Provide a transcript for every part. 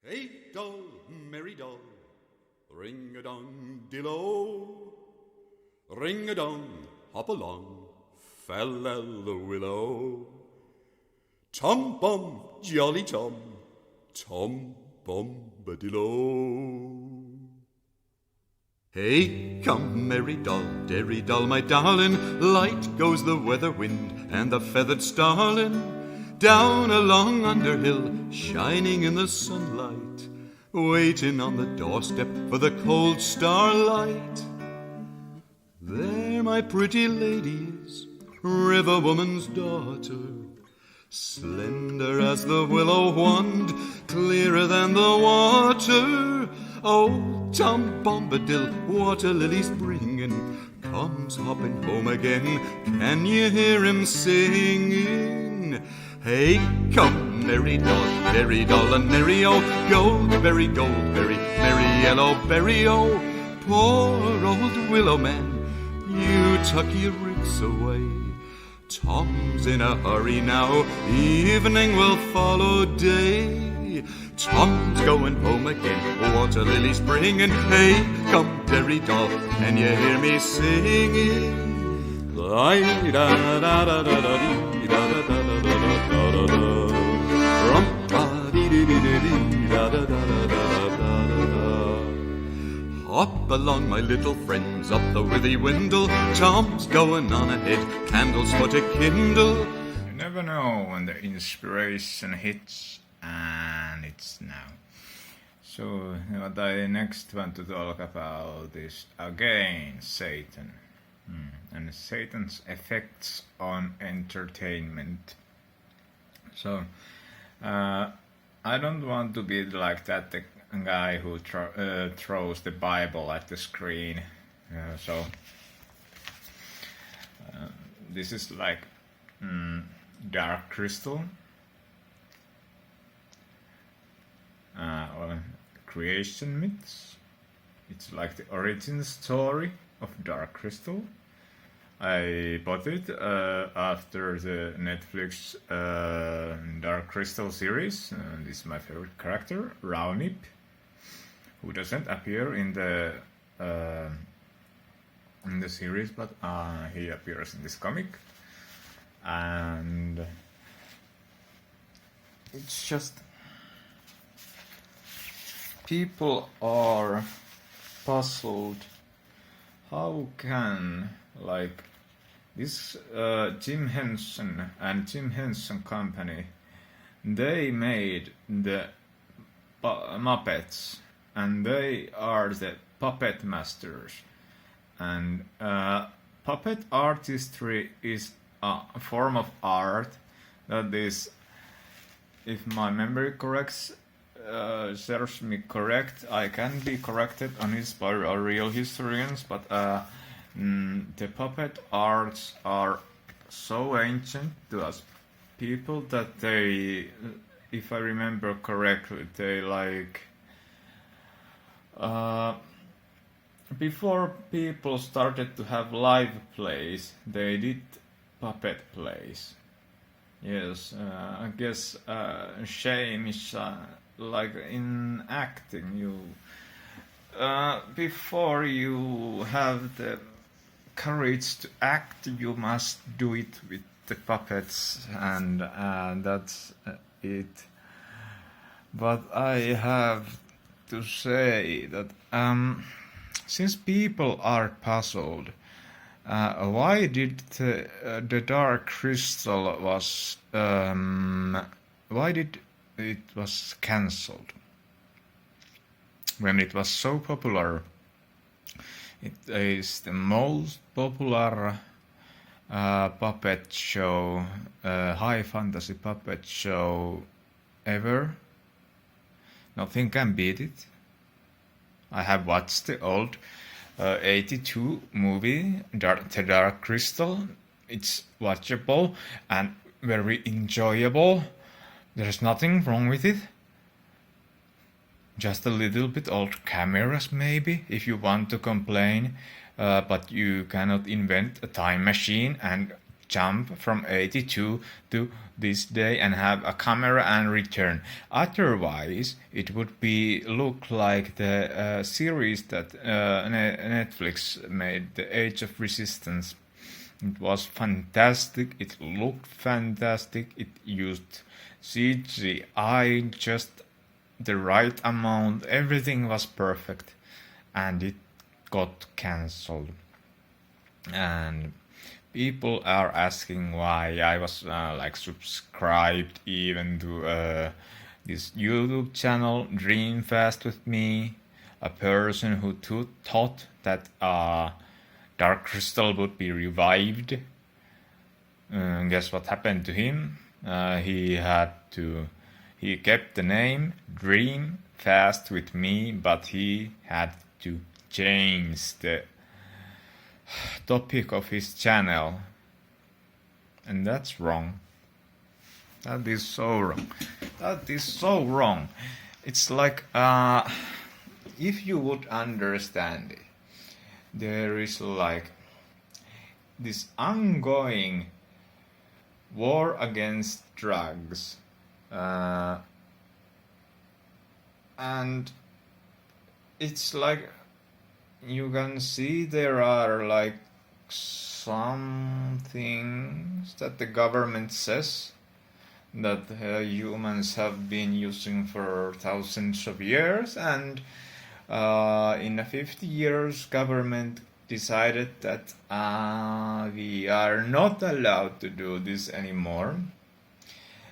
Hey doll, merry doll, ring-a-dong-dillo, ring-a-dong, hop along, fal-lal-the-willow. Tom-bom, jolly Tom, Tom-bombadillo. Hey, come, merry doll, derry doll, my darling, light goes the weather wind and the feathered starling, down along Underhill, shining in the sunlight, waiting on the doorstep for the cold starlight. There my pretty lady is, river woman's daughter, slender as the willow wand, clearer than the water. Oh, Tom Bombadil, water lilies bringing, comes hopping home again. Can you hear him singing? Hey, come, merry doll, and merry, oh, goldberry, merry yellow berry, oh. Poor old willow man, you tuck your roots away. Tom's in a hurry now, evening will follow day. Tom's going home again, water lilies bringing. Hey, come, derry doll, can you hear me singing? Hop along, my little friends, up the withy windle. Tom's going on ahead, candles for to kindle. You never know when the inspiration hits, and it's now. So what I next want to talk about is again Satan, and Satan's effects on entertainment. So I don't want to be like that guy who throws the Bible at the screen. This is like Dark Crystal, or creation myths. It's like the origin story of Dark Crystal. I bought it after the Netflix Dark Crystal series. This is my favorite character, Raunip, who doesn't appear in the series, but he appears in this comic, and it's just people are puzzled. How can like this Jim Henson and Jim Henson Company, they made the Muppets, and they are the puppet masters, and puppet artistry is a form of art that is, if my memory serves me correct, I can be corrected on this by real historians, but the puppet arts are so ancient to us people that they, if I remember correctly, they like before people started to have live plays, they did puppet plays. Yes, I guess shame is like in acting. You before you have the courage to act, you must do it with the puppets, and that's it. But I have to say that since people are puzzled, why did the Dark Crystal was why did it was cancelled when it was so popular? It is the most popular puppet show, high fantasy puppet show ever. Nothing can beat it. I have watched the old 82 movie, The Dark Crystal. It's watchable and very enjoyable. There's nothing wrong with it. Just a little bit old cameras maybe, if you want to complain, but you cannot invent a time machine and jump from 82 to this day and have a camera and return. Otherwise, it would be look like the series that Netflix made, The Age of Resistance. It was fantastic, it looked fantastic, it used CGI just the right amount, everything was perfect, and it got cancelled. And people are asking why I was like subscribed even to this YouTube channel, Dream Fast with Me, a person who thought that Dark Crystal would be revived. Guess what happened to him? He kept the name Dream Fast with Me, but he had to change the topic of his channel, and that's wrong. That is so wrong. That is so wrong. It's like if you would understand it, there is like this ongoing war against drugs, and it's like you can see there are like some things that the government says that humans have been using for thousands of years, and in the 50 years government decided that we are not allowed to do this anymore,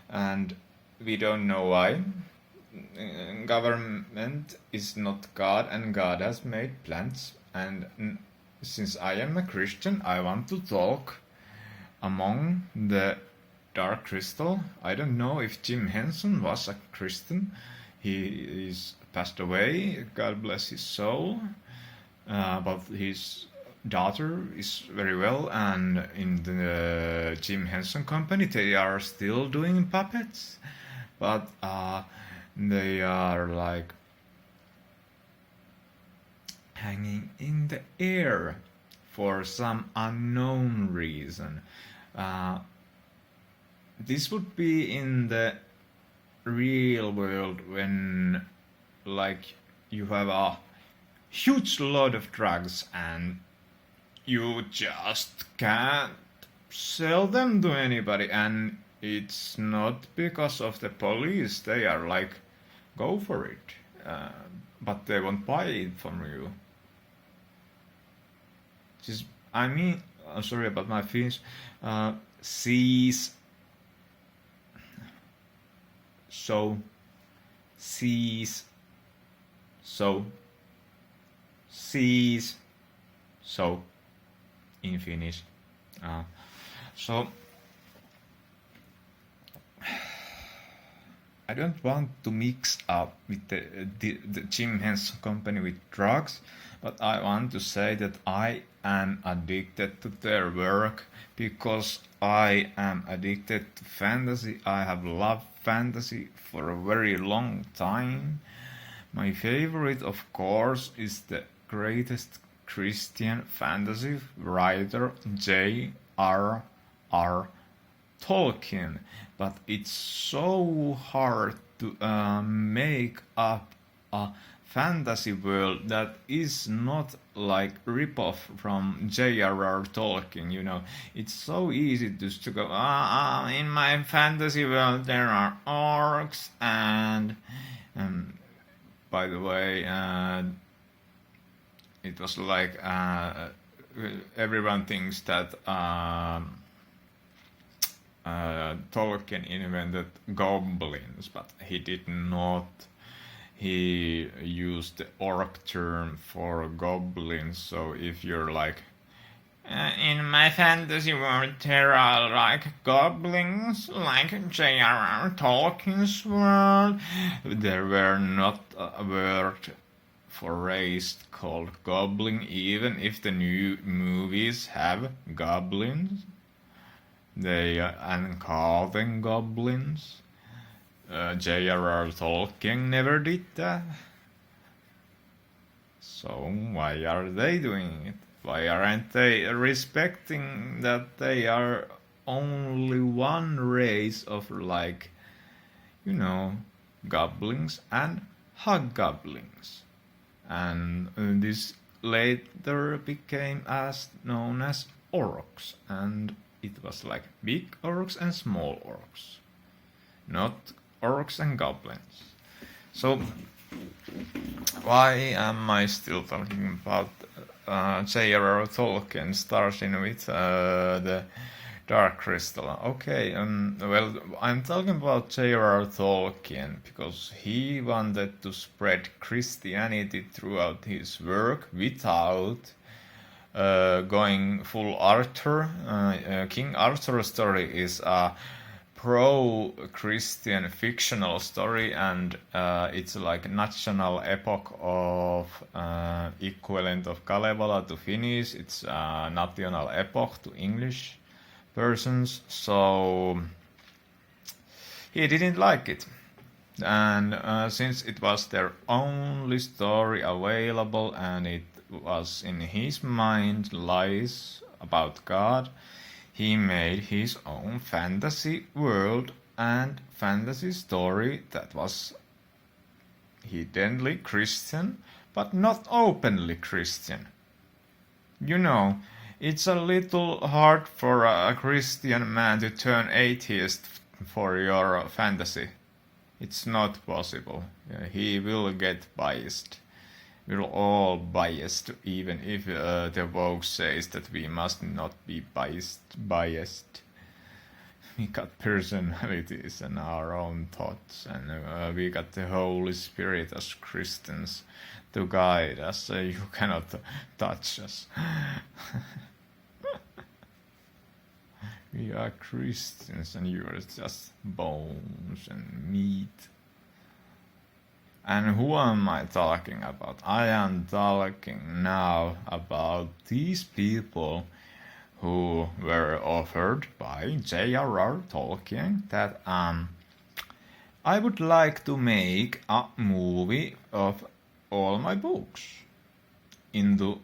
and we don't know why. Government is not God, and God has made plans, and since I am a Christian, I want to talk among the Dark Crystal. I don't know if Jim Henson was a Christian. He is passed away, God bless his soul, but his daughter is very well, and in the Jim Henson Company they are still doing puppets, but they are like hanging in the air for some unknown reason. This would be in the real world when like you have a huge load of drugs and you just can't sell them to anybody, and it's not because of the police. They are like, go for it, but they won't buy it from you. Just, I mean, I'm sorry about my Finnish. Seize. So. Seize. So. Seize. So. In Finnish. So. I don't want to mix up with the Jim Henson Company with drugs, but I want to say that I am addicted to their work because I am addicted to fantasy. I have loved fantasy for a very long time. My favorite, of course, is the greatest Christian fantasy writer, J.R.R. Tolkien, but it's so hard to make up a fantasy world that is not like ripoff from J.R.R. Tolkien, you know. It's so easy just to go, in my fantasy world there are orcs, and by the way, it was like everyone thinks that Tolkien invented goblins, but he did not. He used the orc term for goblins. So if you're like, in my fantasy world there are like goblins, like J.R.R. Tolkien's world, there were not a word for race called goblin, even if the new movies have goblins. They call them goblins. J.R.R. Tolkien never did that. So why are they doing it? Why aren't they respecting that they are only one race of goblins and hobgoblins. And this later became known as orcs, and it was like big orcs and small orcs, not orcs and goblins. So why am I still talking about J.R.R Tolkien, starting with the Dark Crystal? Okay, well, I'm talking about J.R.R Tolkien because he wanted to spread Christianity throughout his work without going full Arthur. King Arthur's story is a pro-Christian fictional story, and it's like national epoch of equivalent of Kalevala to Finnish. It's national epoch to English persons, so he didn't like it. And since it was their only story available and it was in his mind lies about God, he made his own fantasy world and fantasy story that was hiddenly Christian, but not openly Christian. You know, it's a little hard for a Christian man to turn atheist for your fantasy. It's not possible. He will get biased. We're all biased, even if the Vogue says that we must not be biased. We got personalities and our own thoughts, and we got the Holy Spirit as Christians to guide us, so you cannot touch us. We are Christians and you are just bones and meat. And who am I talking about? I am talking now about these people who were offered by J.R.R Tolkien that I would like to make a movie of all my books into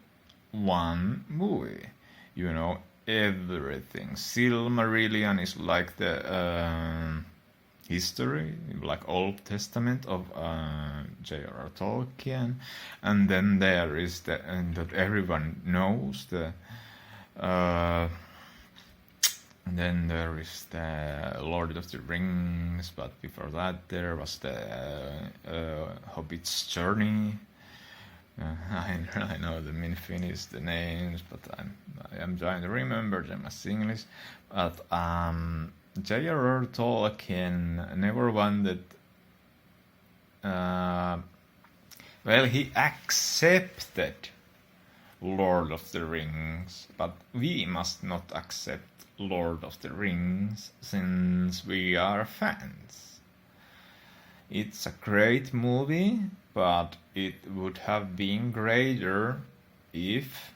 one movie. You know, everything. Silmarillion is like the history, like Old Testament of J.R.R Tolkien, and then there is that everyone knows the. Then there is the Lord of the Rings, but before that there was the Hobbit's Journey. I know them in Finnish, the names, but I am trying to remember them as English. But J.R.R Tolkien never wanted. Well, he accepted Lord of the Rings, but we must not accept Lord of the Rings since we are fans. It's a great movie, but it would have been greater if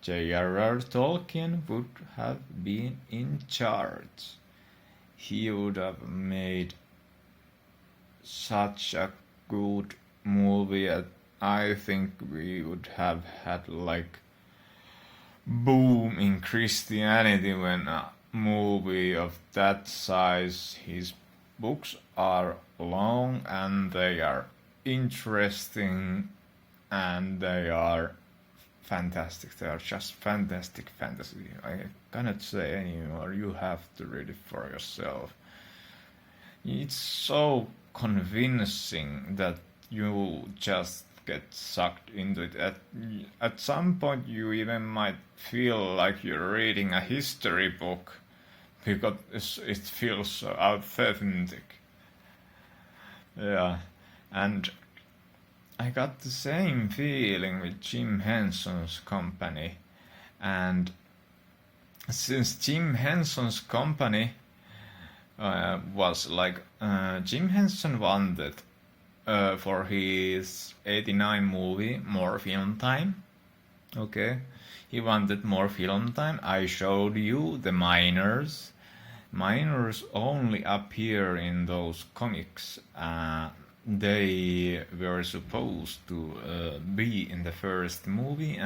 J.R.R Tolkien would have been in charge. He would have made such a good movie. I think we would have had like boom in Christianity when a movie of that size. His books are long and they are interesting and they are fantastic. They are just fantastic fantasy. I cannot say anymore. You have to read it for yourself. It's so convincing that you just get sucked into it. At some point you even might feel like you're reading a history book because it feels so authentic. Yeah, and I got the same feeling with Jim Henson's Company, and since Jim Henson's Company was like Jim Henson wanted for his 89 movie more film time. Okay, he wanted more film time. I showed you the minors. Minors only appear in those comics they were supposed to be in the first movie.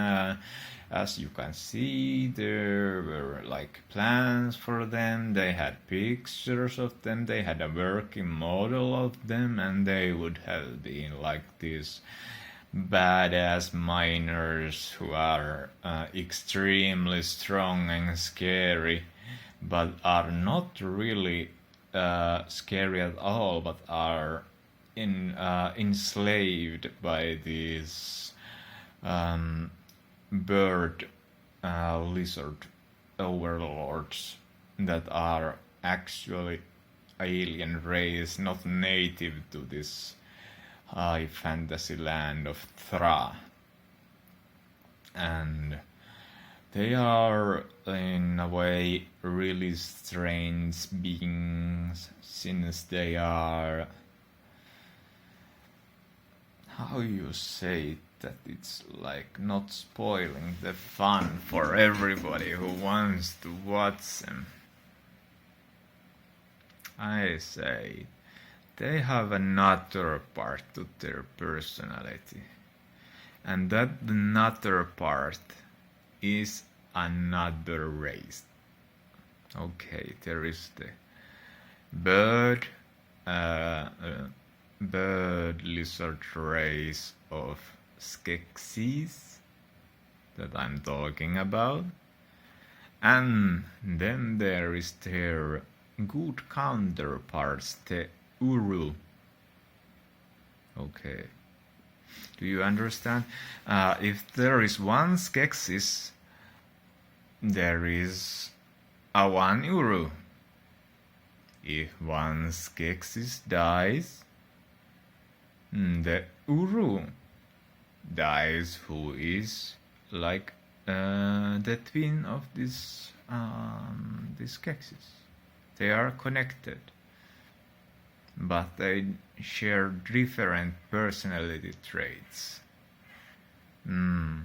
As you can see, there were like plans for them, they had pictures of them, they had a working model of them, and they would have been like these badass miners who are extremely strong and scary, but are not really scary at all, but are enslaved by these bird lizard overlords that are actually alien race, not native to this high fantasy land of Thra. And they are in a way really strange beings, since they are, how you say it, that it's like not spoiling the fun for everybody who wants to watch them. I say they have another part to their personality, and that another part is another race. Okay, there is the bird lizard race of Skeksis that I'm talking about, and then there is their good counterparts, the Uru. Okay, do you understand? If there is one Skeksis, there is a one Uru. If one Skeksis dies, the Uru dies, who is like the twin of this Skeksis. They are connected, but they share different personality traits. The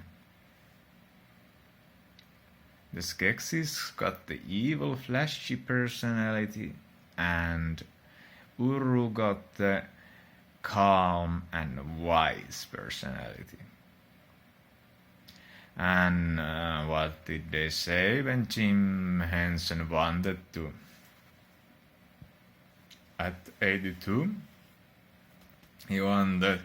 Skeksis got the evil, flashy personality, and Uru got the calm and wise personality. And what did they say when Jim Henson wanted to? At 82, he wanted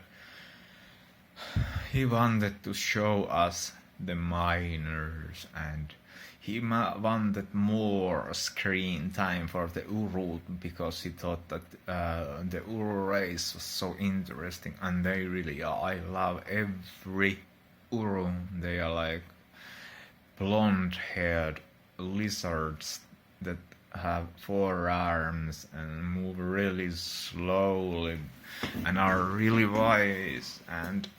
to show us the miners, and he wanted more screen time for the Uru, because he thought that the Uru race was so interesting, and they really are. I love every Uru. They are like blonde-haired lizards that have 4 arms and move really slowly and are really wise, and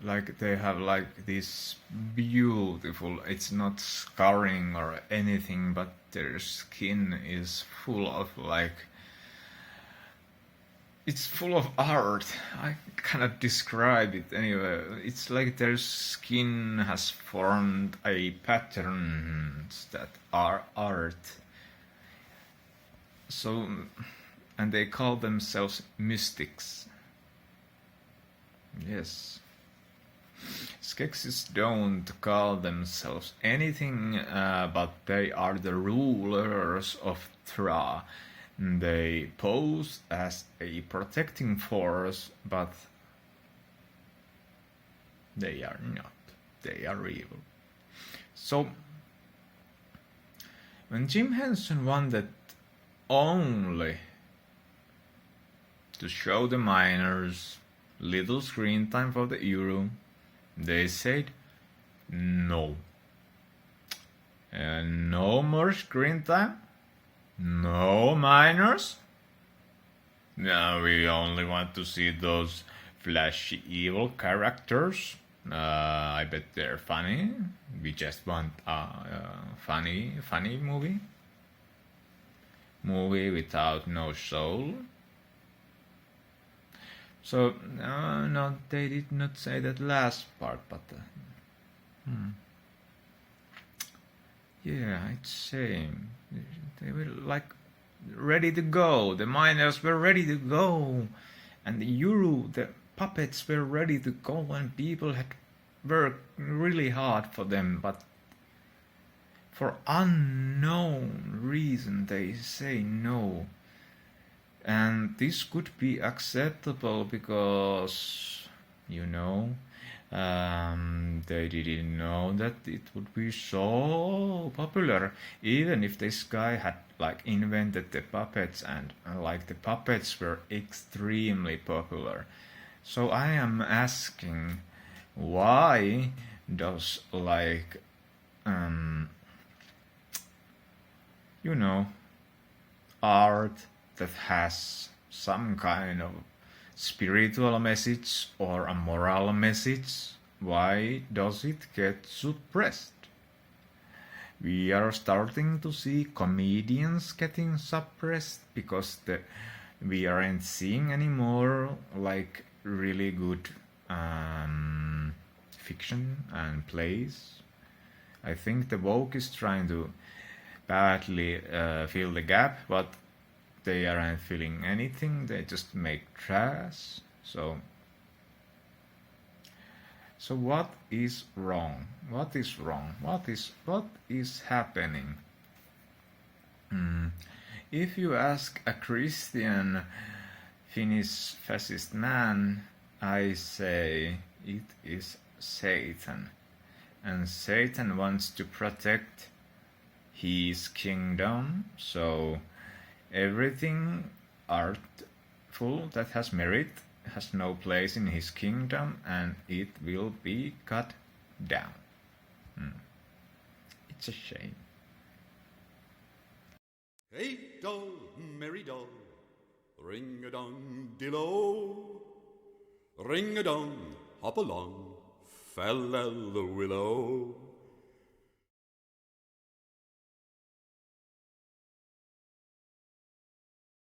like they have like this beautiful, it's not scarring or anything, but their skin is full of like, it's full of art. I cannot describe it anyway. It's like their skin has formed a patterns that are art. So, and they call themselves mystics. Yes. Skeksis don't call themselves anything, but they are the rulers of Thra. They pose as a protecting force, but they are not. They are evil. So, when Jim Henson wanted only to show the miners little screen time for the Uru, they said no. No more screen time? No miners? No, we only want to see those flashy evil characters. I bet they're funny. We just want a funny movie. Movie without no soul. So, no, they did not say that last part, but yeah, it's same. They were like ready to go. The miners were ready to go. And the Yuru, the puppets were ready to go, and people had worked really hard for them, but for unknown reason they say no. And this could be acceptable because, they didn't know that it would be so popular. Even if this guy had invented the puppets, and the puppets were extremely popular. So I am asking, why does art that has some kind of spiritual message or a moral message, why does it get suppressed? We are starting to see comedians getting suppressed because we aren't seeing anymore really good fiction and plays. I think the woke is trying to badly fill the gap, but they aren't filling anything. They just make trash. So what is wrong? What is wrong? What is happening? If you ask a Christian Finnish fascist man, I say it is Satan. And Satan wants to protect his kingdom, so everything artful that has merit has no place in his kingdom, and it will be cut down. It's a shame. Hey doll, merry doll, ring-a-dong-dillo, ring-a-dong, hop along, fell the willow.